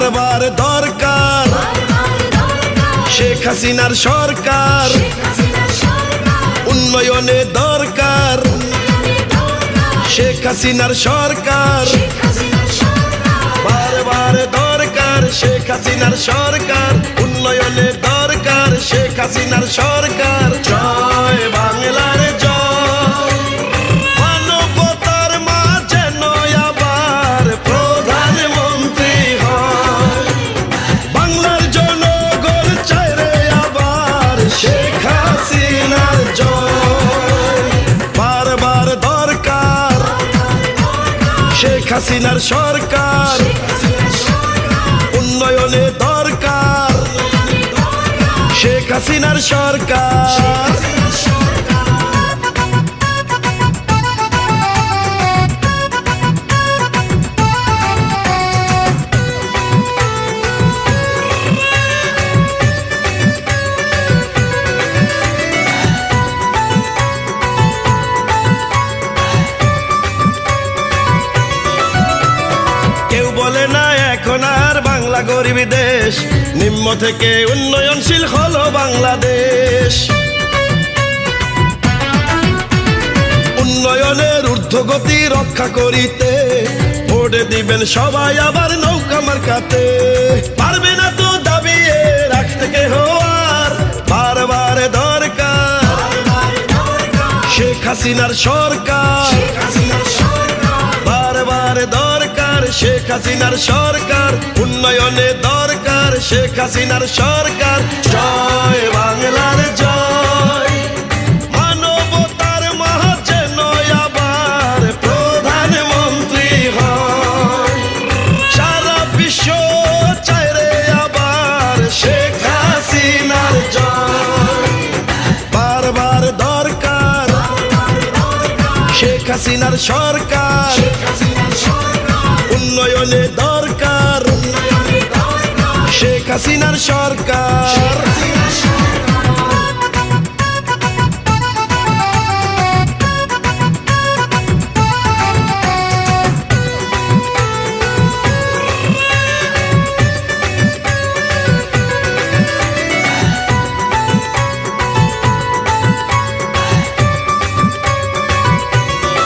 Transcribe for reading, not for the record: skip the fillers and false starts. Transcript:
বারবার দরকার শেখ হাসিনার সরকার, উন্নয়নে দরকার শেখ হাসিনার সরকার, বারবার দরকার শেখ হাসিনার সরকার, উন্নয়নে দরকার শেখ হাসিনার সরকার। জয় বাংলার জয়, মানবতার মাঝে নয় আবার প্রধানমন্ত্রী হয়, বাংলার জনগণ চায় রে আবার শেখ হাসিনার জয়। বারবার দরকার শেখ হাসিনার সরকার, উন্নয়নে দরকার শেখ হাসিনার সরকার। কেউ বলে না এখন আর বাংলা গরিব দেশ, নিম্ন থেকে উন্নয়নশীল হলো বাংলাদেশ। উন্নয়নের ঊর্ধ্বগতি রক্ষা করিতে ভোট দিবেন সবাই আবার নৌকা মার্কাতে, পারবে না তো দাবিয়ে রাখতে কেহ আর, বারবার দরকার শেখ হাসিনার সরকার, বারবার দরকার শেখ হাসিনার সরকার, উন্নয়নে দরকার শেখ হাসিনার সরকার। জয় বাংলার জয়, মানবতার মাঝে নয় আবার প্রধানমন্ত্রী হয়, সারা বিশ্ব চায় রে আবার শেখ হাসিনার জয়। বারবার দরকার শেখ হাসিনার সরকার, উন্নয়নে দরকার শেখ হাসিনার সরকার।